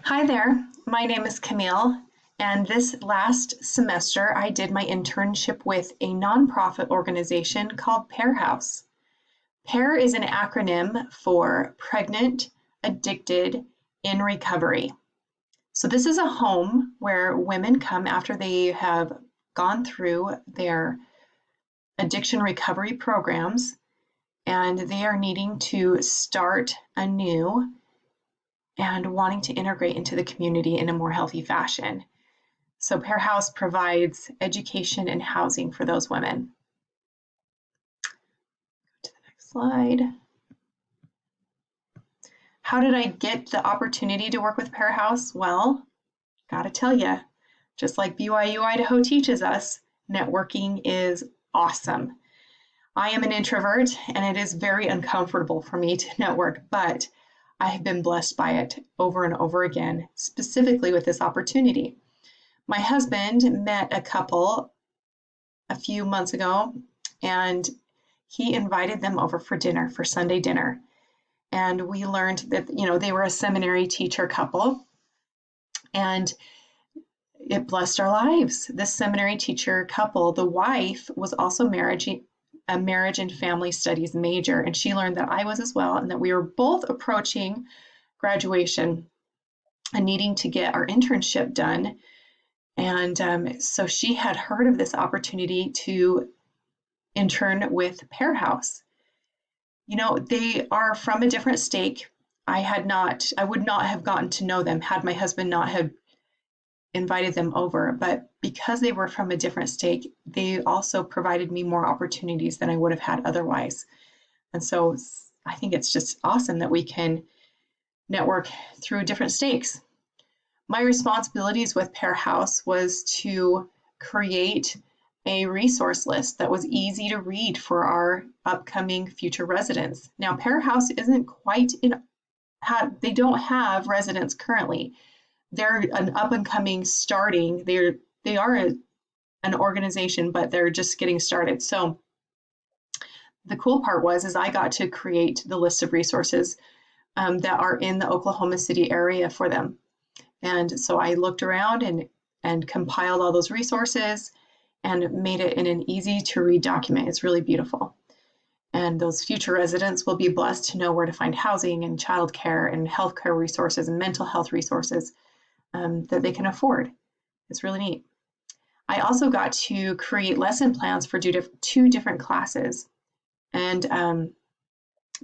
Hi there, my name is Camille, and this last semester I did my internship with a nonprofit organization called Pear House. PAIR is an acronym for Pregnant, Addicted, in Recovery. So this is a home where women come after they have gone through their addiction recovery programs and they are needing to start anew and wanting to integrate into the community in a more healthy fashion. So Pear House provides education and housing for those women. Go to the next slide. How did I get the opportunity to work with Pear House? Well, gotta tell you, just like BYU Idaho teaches us, networking is awesome. I am an introvert and it is very uncomfortable for me to network, but I have been blessed by it over and over again, specifically with this opportunity. My husband met a couple a few months ago and he invited them over for dinner, for Sunday dinner. And we learned that, they were a seminary teacher couple and it blessed our lives. This seminary teacher couple, the wife was also a marriage and family studies major, and she learned that I was as well, and that we were both approaching graduation and needing to get our internship done. And so she had heard of this opportunity to intern with Pear House. They are from a different state. I would not have gotten to know them had my husband not have invited them over, but because they were from a different state, they also provided me more opportunities than I would have had otherwise. And so I think it's just awesome that we can network through different states. My responsibilities with Pear House was to create a resource list that was easy to read for our upcoming future residents. Now, Pear House isn't quite they don't have residents currently. They're an up and coming starting. They are an organization, but they're just getting started. So the cool part is I got to create the list of resources that are in the Oklahoma City area for them. And so I looked around and compiled all those resources and made it in an easy to read document. It's really beautiful. And those future residents will be blessed to know where to find housing and childcare and healthcare resources and mental health resources that they can afford. It's really neat. I also got to create lesson plans for two different classes. And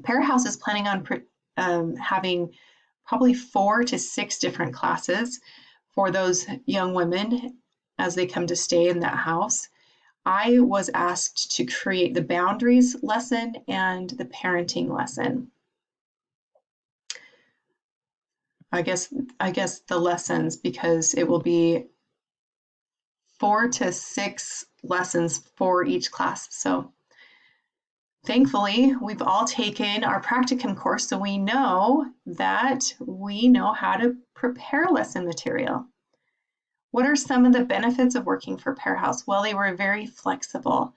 Pear House is planning on having probably 4 to 6 different classes for those young women as they come to stay in that house. I was asked to create the boundaries lesson and the parenting lesson. I guess the lessons, because it will be 4 to 6 lessons for each class. So thankfully, we've all taken our practicum course, so we know how to prepare lesson material. What are some of the benefits of working for Pear House? Well, they were very flexible.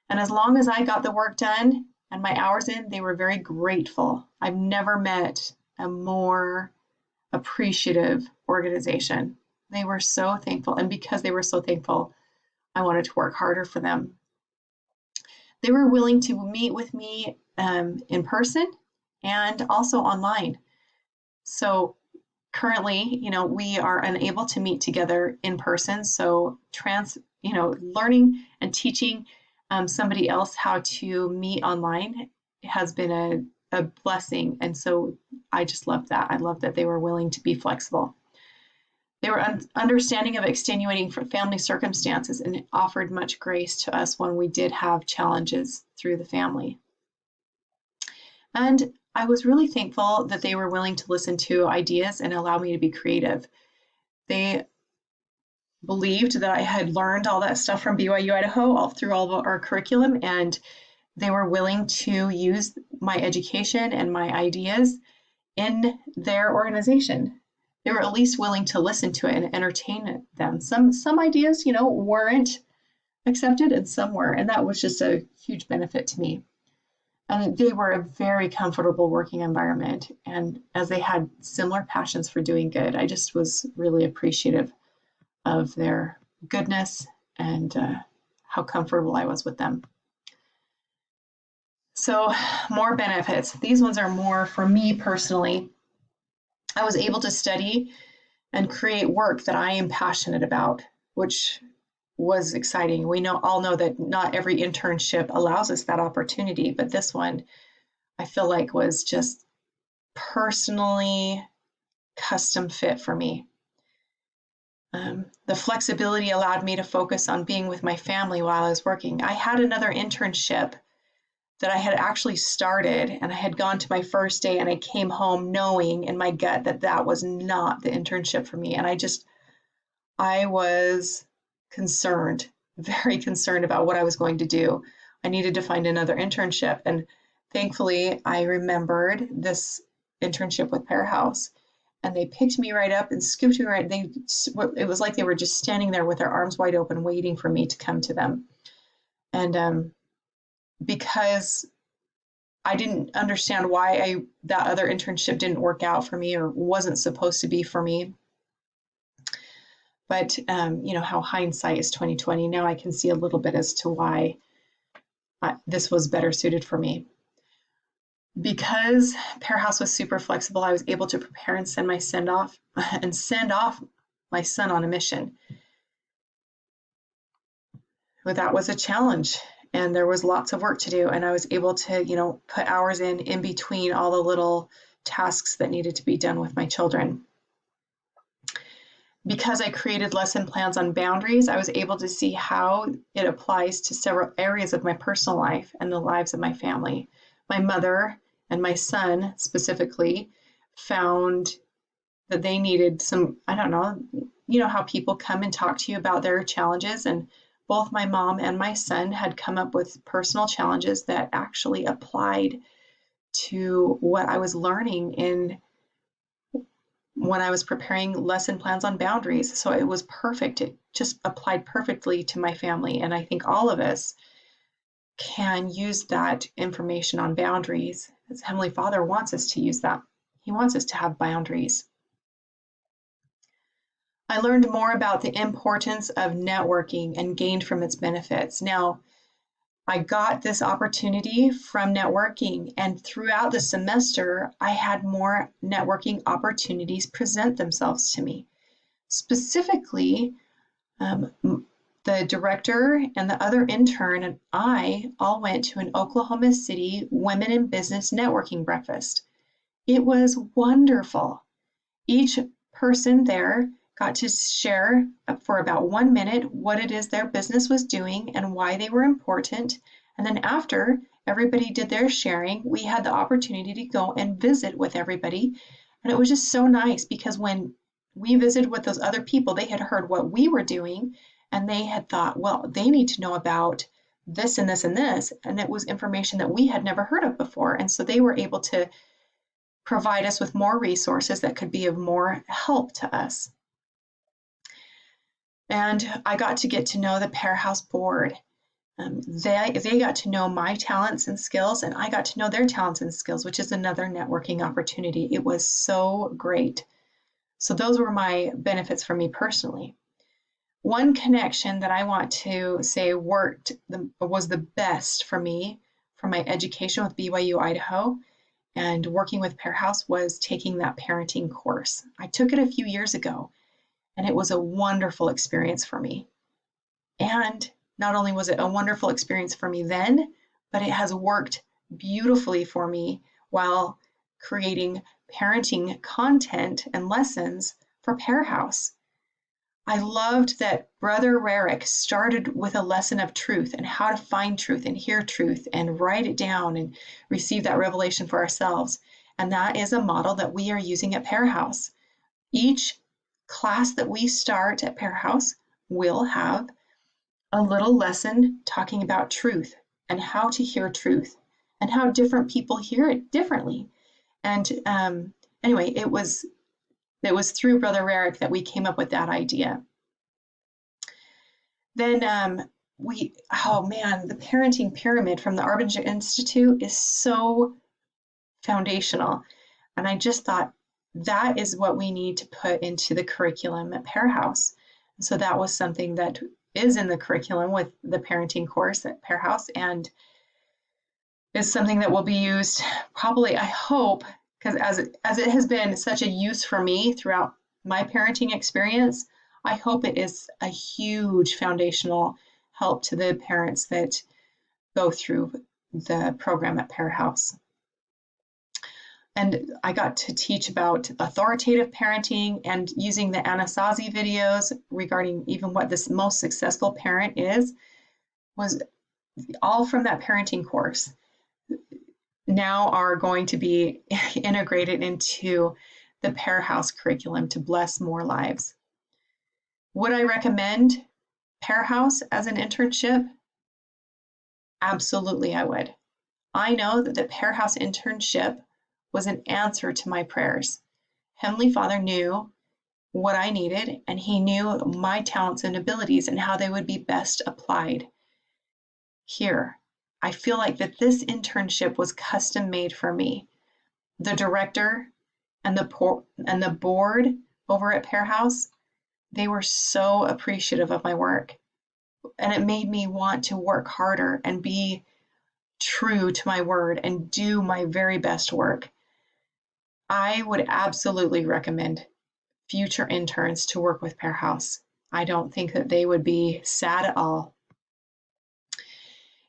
And as long as I got the work done and my hours in, they were very grateful. I've never met a more appreciative organization. They were so thankful. And because they were so thankful, I wanted to work harder for them. They were willing to meet with me in person and also online. So currently, we are unable to meet together in person. So learning and teaching somebody else how to meet online has been a blessing. And so I just love that. I love that they were willing to be flexible. They were understanding of extenuating family circumstances and offered much grace to us when we did have challenges through the family. And I was really thankful that they were willing to listen to ideas and allow me to be creative. They believed that I had learned all that stuff from BYU Idaho all through all of our curriculum, and they were willing to use my education and my ideas in their organization. They were at least willing to listen to it and entertain them. Some ideas, weren't accepted and some were, and that was just a huge benefit to me. And they were a very comfortable working environment. And as they had similar passions for doing good, I just was really appreciative of their goodness and how comfortable I was with them. So, more benefits. These ones are more for me personally. I was able to study and create work that I am passionate about, which was exciting. We all know that not every internship allows us that opportunity, but this one I feel like was just personally custom fit for me. The flexibility allowed me to focus on being with my family while I was working. I had another internship that I had actually started, and I had gone to my first day, and I came home knowing in my gut that that was not the internship for me. And I was concerned, very concerned about what I was going to do. I needed to find another internship. And thankfully, I remembered this internship with Pear House, and they picked me right up and scooped me right. It was like they were just standing there with their arms wide open, waiting for me to come to them. And because I didn't understand why that other internship didn't work out for me or wasn't supposed to be for me. But how hindsight is 2020. Now I can see a little bit as to why this was better suited for me. Because Pear House was super flexible, I was able to prepare and send off my son on a mission. But that was a challenge, and there was lots of work to do, and I was able to, put hours in between all the little tasks that needed to be done with my children. Because I created lesson plans on boundaries, I was able to see how it applies to several areas of my personal life and the lives of my family. My mother and my son specifically found that they needed some, I don't know, how people come and talk to you about their challenges, and both my mom and my son had come up with personal challenges that actually applied to what I was learning when I was preparing lesson plans on boundaries. So it was perfect. It just applied perfectly to my family. And I think all of us can use that information on boundaries, as Heavenly Father wants us to use that. He wants us to have boundaries. I learned more about the importance of networking and gained from its benefits. Now, I got this opportunity from networking, and throughout the semester, I had more networking opportunities present themselves to me. Specifically, the director and the other intern and I all went to an Oklahoma City Women in Business networking breakfast. It was wonderful. Each person there got to share for about 1 minute what it is their business was doing and why they were important. And then after everybody did their sharing, we had the opportunity to go and visit with everybody. And it was just so nice because when we visited with those other people, they had heard what we were doing and they had thought, well, they need to know about this and this and this. And it was information that we had never heard of before. And so they were able to provide us with more resources that could be of more help to us. And I got to get to know the Pear House board. They got to know my talents and skills, and I got to know their talents and skills, which is another networking opportunity. It was so great. So those were my benefits for me personally. One connection that I want to say was the best for me for my education with BYU Idaho and working with Pear House was taking that parenting course. I took it a few years ago, and it was a wonderful experience for me. And not only was it a wonderful experience for me then, but it has worked beautifully for me while creating parenting content and lessons for Pear House. I loved that Brother Rarick started with a lesson of truth and how to find truth and hear truth and write it down and receive that revelation for ourselves. And that is a model that we are using at Pear House. Each class that we start at Pear House will have a little lesson talking about truth and how to hear truth and how different people hear it differently. And anyway, it was through Brother Rarick that we came up with that idea. Then oh man, the parenting pyramid from the Arbinger Institute is so foundational. And I just thought that is what we need to put into the curriculum at Pear House. So that was something that is in the curriculum with the parenting course at Pear House, and is something that will be used probably, I hope, because as it has been such a use for me throughout my parenting experience, I hope it is a huge foundational help to the parents that go through the program at Pear House. And I got to teach about authoritative parenting and using the Anasazi videos regarding even what this most successful parent is, was all from that parenting course. Now are going to be integrated into the Pear House curriculum to bless more lives. Would I recommend Pear House as an internship? Absolutely, I would. I know that the Pear House internship was an answer to my prayers. Heavenly Father knew what I needed, and He knew my talents and abilities and how they would be best applied here. I feel like that this internship was custom made for me. The director and the board over at Pear House, they were so appreciative of my work, and it made me want to work harder and be true to my word and do my very best work. I would absolutely recommend future interns to work with Pear House. I don't think that they would be sad at all.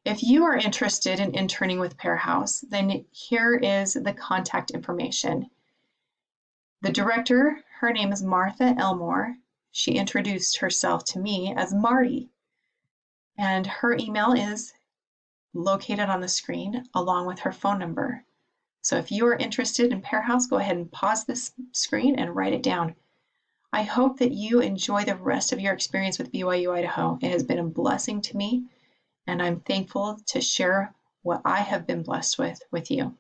If you are interested in interning with Pear House, then here is the contact information. The director, her name is Martha Elmore. She introduced herself to me as Marty, and her email is located on the screen along with her phone number. So if you are interested in Pear House, go ahead and pause this screen and write it down. I hope that you enjoy the rest of your experience with BYU Idaho. It has been a blessing to me, and I'm thankful to share what I have been blessed with you.